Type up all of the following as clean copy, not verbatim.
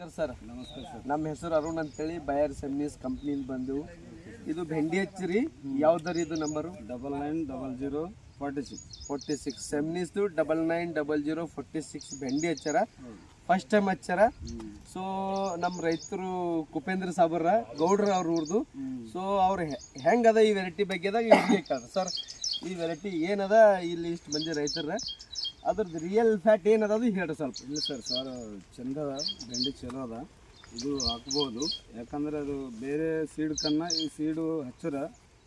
ನಮಸ್ಕಾರ ಸರ್. ನಮಸ್ಕಾರ ಸರ್. ನಮ್ಮ ಹೆಸರು ಅರುಣ್ ಅಂತೇಳಿ ಬಯರ್ ಸೆಮಿನಿಸ್ ಕಂಪ್ನಿಯಿಂದ ಬಂದೆವು. ಇದು ಬೆಂಡಿ ಹಚ್ಚಿರಿ, ಯಾವ್ದಾರು ಇದು ನಂಬರು 990046 ಸೆಮಿನಿಸ್ದು 990046 ಬೆಂಡಿ ಹಚ್ಚಾರ. ಫಸ್ಟ್ ಟೈಮ್ ಹಚ್ಚಾರ. ಸೊ ನಮ್ಮ ರೈತರು ಕುಪೇಂದ್ರ ಸಾಬರ ಗೌಡ್ರ ಅವ್ರ ಊರ್ದು. ಸೊ ಅವ್ರು ಹೆಂಗದ ಈ ವೆರೈಟಿ ಬಗ್ಗೆದಾಗ ಇವ್ರಿಗೆ ಕೇಳ್ತಾರೆ ಸರ್, ಈ ವೆರೈಟಿ ಏನದ, ಇಲ್ಲಿ ಇಷ್ಟು ಮಂದಿ ರೈತರ ಅದ್ರದ್ದು ರಿಯಲ್ ಫ್ಯಾಕ್ಟ್ ಏನದ ಅದು ಹೇಳ್ರಿ ಸ್ವಲ್ಪ. ಇಲ್ಲ ಸರ್ ಚಂದ ಅದ, ಬೆಂಡಿ ಚಲೋ ಅದ, ಇದು ಹಾಕ್ಬೋದು. ಯಾಕಂದ್ರೆ ಅದು ಬೇರೆ ಸೀಡ್ಕನ್ನ ಈ ಸೀಡು ಹಚ್ಚರ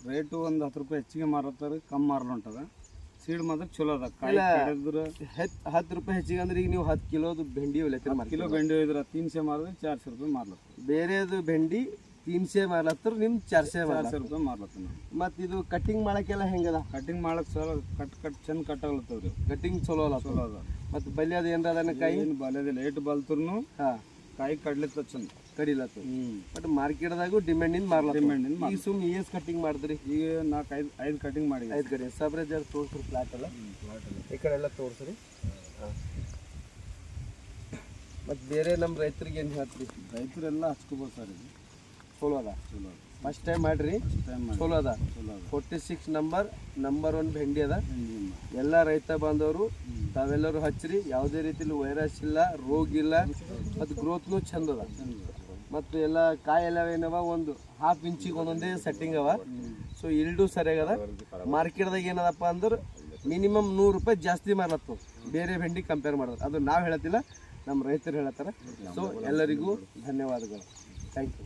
ರೇಟು ಒಂದು 10 ರೂಪಾಯಿ ಹೆಚ್ಚಿಗೆ ಮಾರತ್ತಾರೆ, ಕಮ್ಮಿ ಮಾರಲುಂಟದ. ಸೀಡ್ ಮಾತ್ರ ಚಲೋ ಅದ. ಕಾಯಿ ಕಡಿದ್ರೆ 10 ರೂಪಾಯಿ ಹೆಚ್ಚಿಗೆ ಅಂದ್ರೆ ಈಗ ನೀವು 10 ಕಿಲೋದು ಬೆಂಡಿ ಕಿಲೋ ಬೆಂಡಿ ಒಯ್ದ್ರೆ 300 ಮಾರಿದ್ರೆ 400 ರೂಪಾಯಿ ಮಾರ್ಲತ್ತ. ಬೇರೆದು ಬೆಂಡಿ 300 ಮಾರ್ಲತ್ತರ, ನಿಮ್ 400 ರೂಪಾಯಿ ಮಾರ್ಲತ್ತ. ನಾವು ಮತ್ತು ಇದು ಕಟ್ಟಿಂಗ್ ಮಾಡಕ್ಕೆಲ್ಲ ಹೆಂಗದ? ಕಟಿಂಗ್ ಮಾಡಕ್ ಚಲೋ ಚಂದ ಕಟ್ಟಾಗ್ಲತ್ತವ್ರಿ. ಕಟ್ಟಿಂಗ್ ಚಲೋ ಅಲ್ಲ? ಚಲೋ ಅದ. ಮತ್ತು ಬಲ್ಯದ ಏನ್ರ ಅದನ್ನ ಕಾಯಿ ಏನು ಬಲ್ಯದಿಲ್ಲ, ಏಟು ಬಲ್ತರ್ನು ಕಾಯಿ ಕಡ್ಲಿತ್ತ ಚಂದ ಕಡಿಲತ್ತ. ಬಟ್ ಮಾರ್ಕೆಟ್ದಾಗೂ ಡಿಮ್ಯಾಂಡಿಂದ ಮಾರ್ಲತ್ತ. ಈಗ ಸುಮ್ಮನೆ ಏಸ್ ಕಟ್ಟಿಂಗ್ ಮಾಡಿದ್ರಿ? ಈಗ 4-5 ಕಟಿಂಗ್ ಮಾಡಿ 5 ಕಡೆ ಸಬ್ರೇಜ್ ತೋರಿಸ್ರಿ. ಫ್ಲಾಟ್ ಅಲ್ಲ ಈ ಕಡೆ ಎಲ್ಲ ತೋರಿಸ್ರಿ. ಮತ್ತು ಬೇರೆ ನಮ್ಮ ರೈತರಿಗೆ ಏನು ಹೇಳ್ತೀರಿ? ರೈತರೆಲ್ಲ ಹಚ್ಕೋಬೋದು ಸರ್. ಇದು ಚಲೋ ಅದ. ಚಲೋ ಫಸ್ಟ್ ಟೈಮ್ ಮಾಡ್ರಿ, ಚಲೋ ಅದ. 46 ನಂಬರ್ 1 ಬೆಂಡಿ ಅದ. ಎಲ್ಲ ರೈತ ಬಾಂಧವರು ತಾವೆಲ್ಲರೂ ಹಚ್ಚಿರಿ. ಯಾವುದೇ ರೀತಿಲಿ ವೈರಸ್ ಇಲ್ಲ, ರೋಗ ಇಲ್ಲ, ಮತ್ತು ಗ್ರೋತ್ನು ಚಂದ ಅದ. ಮತ್ತು ಎಲ್ಲ ಕಾಯಿ ಎಲ್ಲ ಏನವ ಒಂದು 1/2 ಇಂಚಿಗೆ ಒಂದೊಂದೇ ಸೆಟ್ಟಿಂಗ್ ಅವ. So yield ಸರಿಯಾಗದ. ಮಾರ್ಕೆಟ್ದಾಗ ಏನದಪ್ಪ ಅಂದ್ರೆ ಮಿನಿಮಮ್ 100 ರೂಪಾಯಿ ಜಾಸ್ತಿ ಮಾರ್ಲತ್ತು ಬೇರೆ ಬೆಂಡಿ ಕಂಪೇರ್ ಮಾಡೋದು. ಅದು ನಾವು ಹೇಳತ್ತಿಲ್ಲ, ನಮ್ಮ ರೈತರು ಹೇಳತ್ತಾರ. ಸೊ ಎಲ್ಲರಿಗೂ ಧನ್ಯವಾದಗಳು. Thank you.